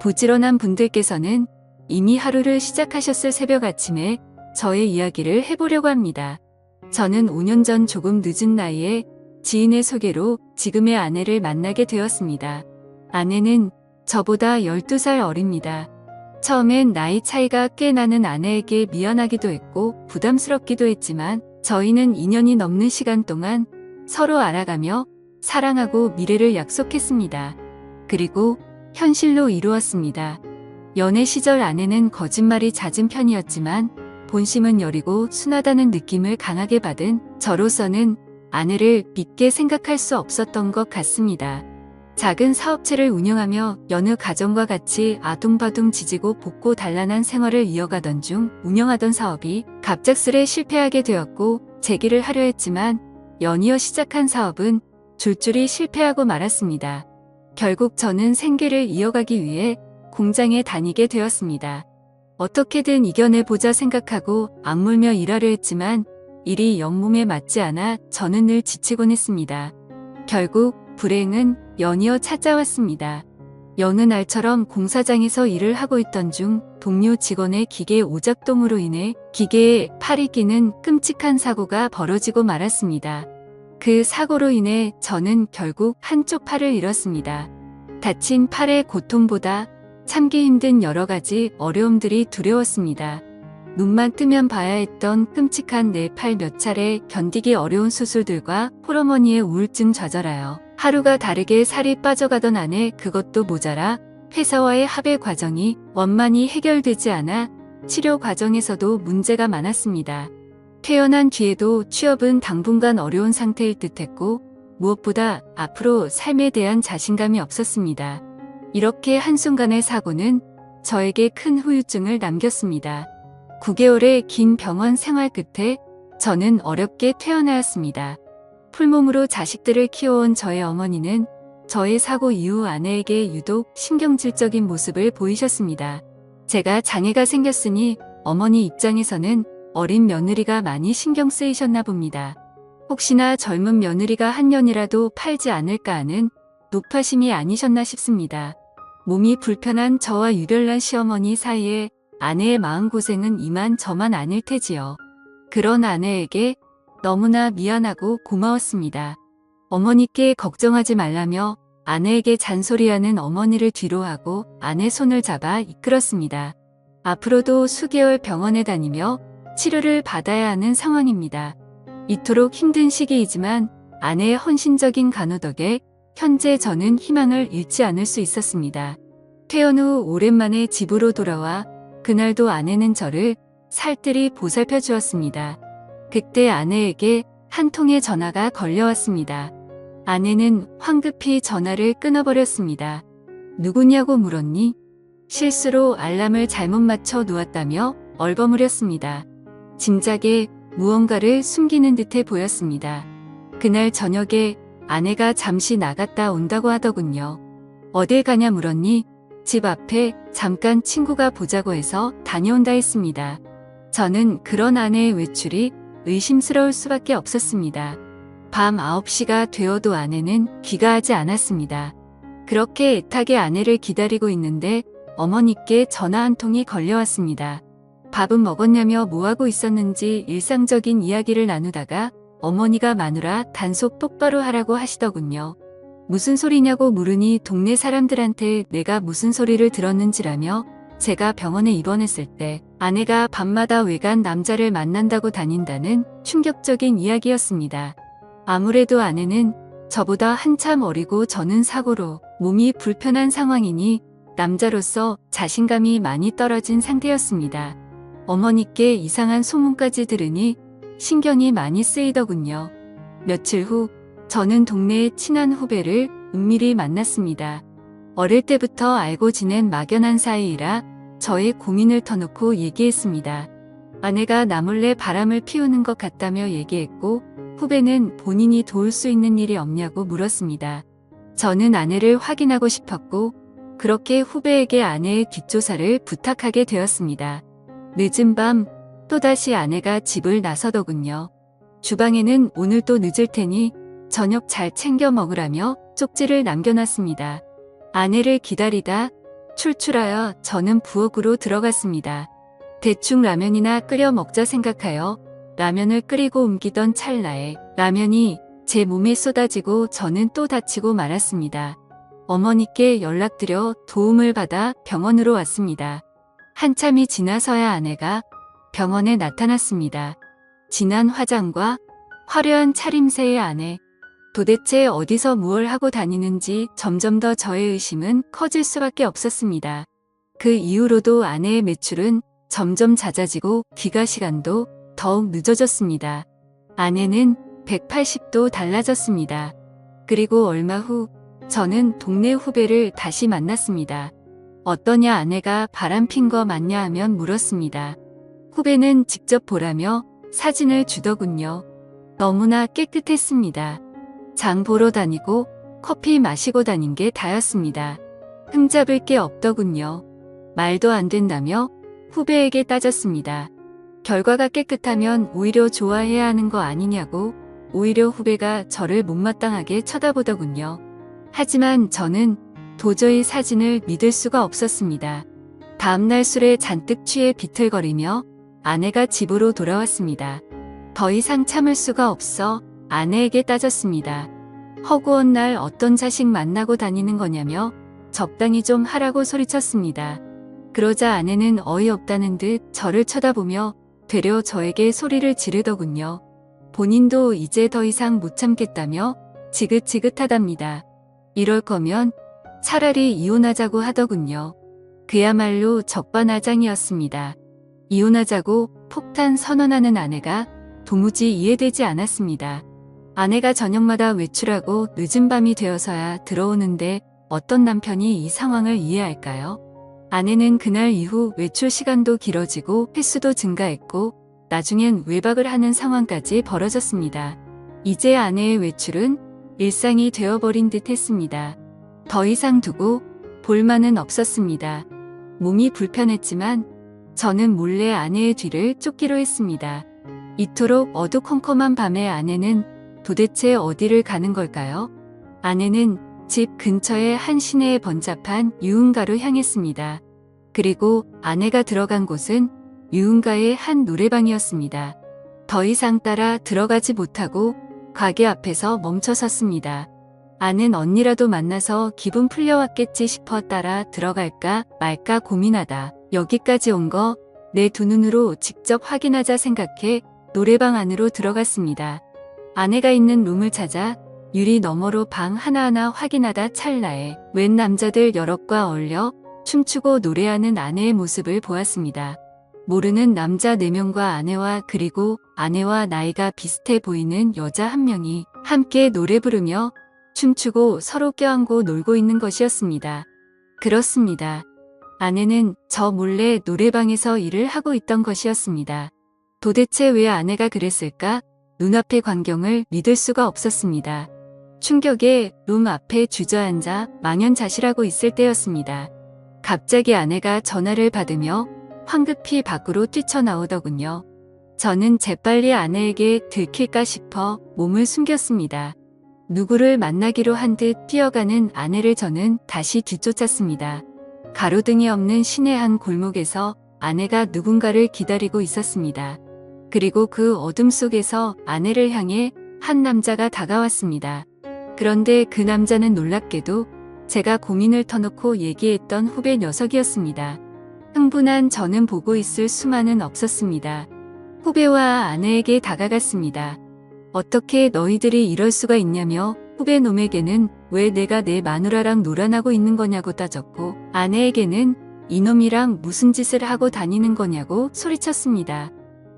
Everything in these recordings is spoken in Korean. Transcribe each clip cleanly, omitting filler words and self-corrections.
부지런한 분들께서는 이미 하루를 시작하셨을 새벽 아침에 저의 이야기를 해보려고 합니다. 저는 5년 전 조금 늦은 나이에 지인의 소개로 지금의 아내를 만나게 되었습니다. 아내는 저보다 12살 어립니다. 처음엔 나이 차이가 꽤 나는 아내에게 미안하기도 했고 부담스럽기도 했지만 저희는 2년이 넘는 시간 동안 서로 알아가며 사랑하고 미래를 약속했습니다. 그리고 현실로 이루었습니다. 연애 시절 아내는 거짓말이 잦은 편이었지만 본심은 여리고 순하다는 느낌을 강하게 받은 저로서는 아내를 믿게 생각할 수 없었던 것 같습니다. 작은 사업체를 운영하며 여느 가정과 같이 아둥바둥 지지고 볶고 단란한 생활을 이어가던 중 운영하던 사업이 갑작스레 실패하게 되었고 재기를 하려 했지만 연이어 시작한 사업은 줄줄이 실패하고 말았습니다. 결국 저는 생계를 이어가기 위해 공장에 다니게 되었습니다. 어떻게든 이겨내보자 생각하고 악물며 일하려 했지만 일이 영 몸에 맞지 않아 저는 늘 지치곤 했습니다. 결국 불행은 연이어 찾아왔습니다. 여느 날처럼 공사장에서 일을 하고 있던 중 동료 직원의 기계 오작동으로 인해 기계에 팔이 끼는 끔찍한 사고가 벌어지고 말았습니다. 그 사고로 인해 저는 결국 한쪽 팔을 잃었습니다. 다친 팔의 고통보다 참기 힘든 여러 가지 어려움들이 두려웠습니다. 눈만 뜨면 봐야 했던 끔찍한 내 팔 몇 차례 견디기 어려운 수술들과 홀어머니의 우울증 좌절하여 하루가 다르게 살이 빠져가던 아내 그것도 모자라 회사와의 합의 과정이 원만히 해결되지 않아 치료 과정에서도 문제가 많았습니다. 퇴원한 뒤에도 취업은 당분간 어려운 상태일 듯했고 무엇보다 앞으로 삶에 대한 자신감이 없었습니다. 이렇게 한순간의 사고는 저에게 큰 후유증을 남겼습니다. 9개월의 긴 병원 생활 끝에 저는 어렵게 퇴원하였습니다. 풀몸으로 자식들을 키워온 저의 어머니는 저의 사고 이후 아내에게 유독 신경질적인 모습을 보이셨습니다. 제가 장애가 생겼으니 어머니 입장에서는 어린 며느리가 많이 신경 쓰이셨나 봅니다. 혹시나 젊은 며느리가 한 년이라도 팔지 않을까 하는 노파심이 아니셨나 싶습니다. 몸이 불편한 저와 유별난 시어머니 사이에 아내의 마음고생은 이만 저만 아닐 테지요. 그런 아내에게 너무나 미안하고 고마웠습니다. 어머니께 걱정하지 말라며 아내에게 잔소리하는 어머니를 뒤로하고 아내 손을 잡아 이끌었습니다. 앞으로도 수개월 병원에 다니며 치료를 받아야 하는 상황입니다. 이토록 힘든 시기이지만 아내의 헌신적인 간호 덕에 현재 저는 희망을 잃지 않을 수 있었습니다. 퇴원 후 오랜만에 집으로 돌아와 그날도 아내는 저를 살뜰히 보살펴 주었습니다. 그때 아내에게 한 통의 전화가 걸려왔습니다. 아내는 황급히 전화를 끊어버렸습니다. 누구냐고 물었니? 실수로 알람을 잘못 맞춰 놓았다며 얼버무렸습니다. 짐작에 무언가를 숨기는 듯해 보였습니다. 그날 저녁에 아내가 잠시 나갔다 온다고 하더군요. 어딜 가냐 물었니? 집 앞에 잠깐 친구가 보자고 해서 다녀온다 했습니다. 저는 그런 아내의 외출이 의심스러울 수밖에 없었습니다. 밤 9시가 되어도 아내는 귀가하지 않았습니다. 그렇게 애타게 아내를 기다리고 있는데 어머니께 전화 한 통이 걸려왔습니다. 밥은 먹었냐며 뭐하고 있었는지 일상적인 이야기를 나누다가 어머니가 마누라 단속 똑바로 하라고 하시더군요. 무슨 소리냐고 물으니 동네 사람들한테 내가 무슨 소리를 들었는지라며 제가 병원에 입원했을 때 아내가 밤마다 외간 남자를 만난다고 다닌다는 충격적인 이야기였습니다. 아무래도 아내는 저보다 한참 어리고 저는 사고로 몸이 불편한 상황이니 남자로서 자신감이 많이 떨어진 상태였습니다. 어머니께 이상한 소문까지 들으니 신경이 많이 쓰이더군요. 며칠 후 저는 동네의 친한 후배를 은밀히 만났습니다. 어릴 때부터 알고 지낸 막연한 사이이라 저의 고민을 터놓고 얘기했습니다. 아내가 나 몰래 바람을 피우는 것 같다며 얘기했고 후배는 본인이 도울 수 있는 일이 없냐고 물었습니다. 저는 아내를 확인하고 싶었고 그렇게 후배에게 아내의 뒷조사를 부탁하게 되었습니다. 늦은 밤 또다시 아내가 집을 나서더군요. 주방에는 오늘 또 늦을 테니 저녁 잘 챙겨 먹으라며 쪽지를 남겨놨습니다. 아내를 기다리다 출출하여 저는 부엌으로 들어갔습니다. 대충 라면이나 끓여 먹자 생각하여 라면을 끓이고 옮기던 찰나에 라면이 제 몸에 쏟아지고 저는 또 다치고 말았습니다. 어머니께 연락드려 도움을 받아 병원으로 왔습니다. 한참이 지나서야 아내가 병원에 나타났습니다. 진한 화장과 화려한 차림새의 아내. 도대체 어디서 무얼 하고 다니는지 점점 더 저의 의심은 커질 수밖에 없었습니다. 그 이후로도 아내의 매출은 점점 잦아지고 귀가 시간도 더욱 늦어졌습니다. 아내는 180도 달라졌습니다. 그리고 얼마 후 저는 동네 후배를 다시 만났습니다. 어떠냐 아내가 바람핀 거 맞냐 하면 물었습니다. 후배는 직접 보라며 사진을 주더군요. 너무나 깨끗했습니다. 장 보러 다니고 커피 마시고 다닌 게 다였습니다. 흠잡을 게 없더군요. 말도 안 된다며 후배에게 따졌습니다. 결과가 깨끗하면 오히려 좋아해야 하는 거 아니냐고 오히려 후배가 저를 못마땅하게 쳐다보더군요. 하지만 저는 도저히 사진을 믿을 수가 없었습니다. 다음날 술에 잔뜩 취해 비틀거리며 아내가 집으로 돌아왔습니다. 더 이상 참을 수가 없어 아내에게 따졌습니다. 허구한 날 어떤 자식 만나고 다니는 거냐며 적당히 좀 하라고 소리쳤습니다. 그러자 아내는 어이없다는 듯 저를 쳐다보며 되려 저에게 소리를 지르더군요. 본인도 이제 더 이상 못 참겠다며 지긋지긋하답니다. 이럴 거면 차라리 이혼하자고 하더군요. 그야말로 적반하장이었습니다. 이혼하자고 폭탄 선언하는 아내가 도무지 이해되지 않았습니다. 아내가 저녁마다 외출하고 늦은 밤이 되어서야 들어오는데 어떤 남편이 이 상황을 이해할까요? 아내는 그날 이후 외출 시간도 길어지고 횟수도 증가했고 나중엔 외박을 하는 상황까지 벌어졌습니다. 이제 아내의 외출은 일상이 되어버린 듯 했습니다. 더 이상 두고 볼만은 없었습니다. 몸이 불편했지만 저는 몰래 아내의 뒤를 쫓기로 했습니다. 이토록 어두컴컴한 밤에 아내는 도대체 어디를 가는 걸까요? 아내는 집 근처의 한 시내에 번잡한 유흥가로 향했습니다. 그리고 아내가 들어간 곳은 유흥가의 한 노래방이었습니다. 더 이상 따라 들어가지 못하고 가게 앞에서 멈춰섰습니다. 아는 언니라도 만나서 기분 풀려왔겠지 싶어 따라 들어갈까 말까 고민하다 여기까지 온 거 내 두 눈으로 직접 확인하자 생각해 노래방 안으로 들어갔습니다. 아내가 있는 룸을 찾아 유리 너머로 방 하나하나 확인하다 찰나에 웬 남자들 여럿과 어울려 춤추고 노래하는 아내의 모습을 보았습니다. 모르는 남자 4명과 아내와 그리고 아내와 나이가 비슷해 보이는 여자 1명이 함께 노래 부르며 춤추고 서로 껴안고 놀고 있는 것이었습니다. 그렇습니다. 아내는 저 몰래 노래방에서 일을 하고 있던 것이었습니다. 도대체 왜 아내가 그랬을까? 눈앞의 광경을 믿을 수가 없었습니다. 충격에 룸 앞에 주저앉아 망연자실하고 있을 때였습니다. 갑자기 아내가 전화를 받으며 황급히 밖으로 뛰쳐나오더군요. 저는 재빨리 아내에게 들킬까 싶어 몸을 숨겼습니다. 누구를 만나기로 한 듯 뛰어가는 아내를 저는 다시 뒤쫓았습니다. 가로등이 없는 시내 한 골목에서 아내가 누군가를 기다리고 있었습니다. 그리고 그 어둠 속에서 아내를 향해 한 남자가 다가왔습니다. 그런데 그 남자는 놀랍게도 제가 고민을 터놓고 얘기했던 후배 녀석이었습니다. 흥분한 저는 보고 있을 수만은 없었습니다. 후배와 아내에게 다가갔습니다. 어떻게 너희들이 이럴 수가 있냐며 후배 놈에게는 왜 내가 내 마누라랑 놀아나고 있는 거냐고 따졌고 아내에게는 이놈이랑 무슨 짓을 하고 다니는 거냐고 소리쳤습니다.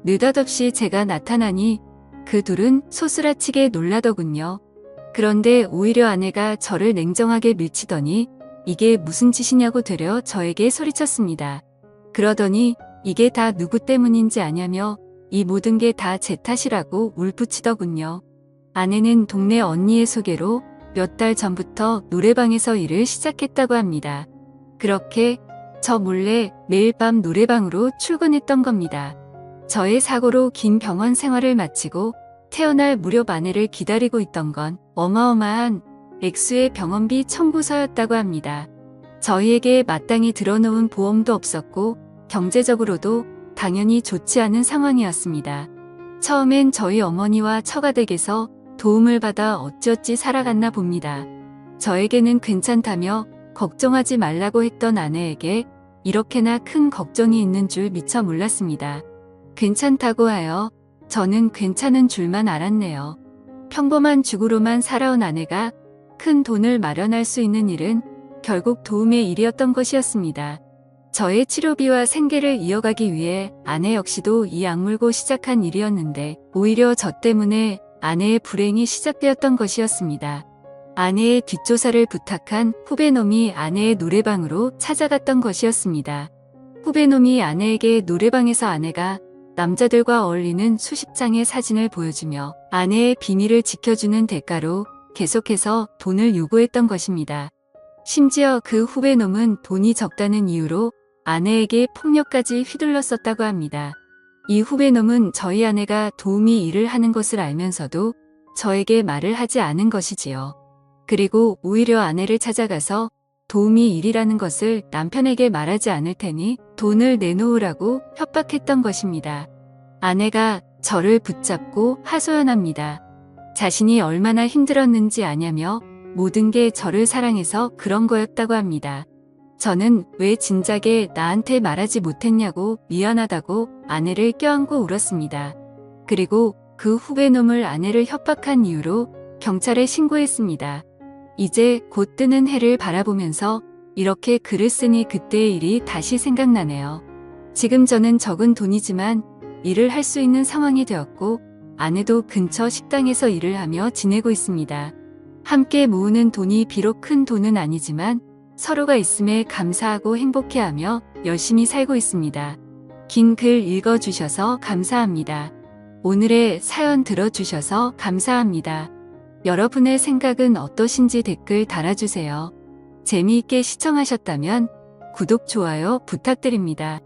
느닷없이 제가 나타나니 그 둘은 소스라치게 놀라더군요. 그런데 오히려 아내가 저를 냉정하게 밀치더니 이게 무슨 짓이냐고 되려 저에게 소리쳤습니다. 그러더니 이게 다 누구 때문인지 아냐며 이 모든 게 다 제 탓이라고 울부치더군요. 아내는 동네 언니의 소개로 몇 달 전부터 노래방에서 일을 시작했다고 합니다. 그렇게 저 몰래 매일 밤 노래방으로 출근했던 겁니다. 저의 사고로 긴 병원 생활을 마치고 태어날 무렵 아내를 기다리고 있던 건 어마어마한 액수의 병원비 청구서였다고 합니다. 저희에게 마땅히 들어놓은 보험도 없었고 경제적으로도 당연히 좋지 않은 상황이었습니다. 처음엔 저희 어머니와 처가 댁에서 도움을 받아 어찌어찌 살아갔나 봅니다. 저에게는 괜찮다며 걱정하지 말라고 했던 아내에게 이렇게나 큰 걱정이 있는 줄 미처 몰랐습니다. 괜찮다고 하여 저는 괜찮은 줄만 알았네요. 평범한 주부로만 살아온 아내가 큰 돈을 마련할 수 있는 일은 결국 도움의 일이었던 것이었습니다. 저의 치료비와 생계를 이어가기 위해 아내 역시도 이 악물고 시작한 일이었는데 오히려 저 때문에 아내의 불행이 시작되었던 것이었습니다. 아내의 뒷조사를 부탁한 후배놈이 아내의 노래방으로 찾아갔던 것이었습니다. 후배놈이 아내에게 노래방에서 아내가 남자들과 어울리는 수십 장의 사진을 보여주며 아내의 비밀을 지켜주는 대가로 계속해서 돈을 요구했던 것입니다. 심지어 그 후배놈은 돈이 적다는 이유로 아내에게 폭력까지 휘둘렀었다고 합니다. 이 후배놈은 저희 아내가 도우미 일을 하는 것을 알면서도 저에게 말을 하지 않은 것이지요. 그리고 오히려 아내를 찾아가서 도우미 일이라는 것을 남편에게 말하지 않을 테니 돈을 내놓으라고 협박했던 것입니다. 아내가 저를 붙잡고 하소연합니다. 자신이 얼마나 힘들었는지 아냐며 모든 게 저를 사랑해서 그런 거였다고 합니다. 저는 왜 진작에 나한테 말하지 못했냐고 미안하다고 아내를 껴안고 울었습니다. 그리고 그 후배놈을 아내를 협박한 이유로 경찰에 신고했습니다. 이제 곧 뜨는 해를 바라보면서 이렇게 글을 쓰니 그때의 일이 다시 생각나네요. 지금 저는 적은 돈이지만 일을 할 수 있는 상황이 되었고 아내도 근처 식당에서 일을 하며 지내고 있습니다. 함께 모으는 돈이 비록 큰 돈은 아니지만 서로가 있음에 감사하고 행복해하며 열심히 살고 있습니다. 긴 글 읽어주셔서 감사합니다. 오늘의 사연 들어주셔서 감사합니다. 여러분의 생각은 어떠신지 댓글 달아주세요. 재미있게 시청하셨다면 구독, 좋아요 부탁드립니다.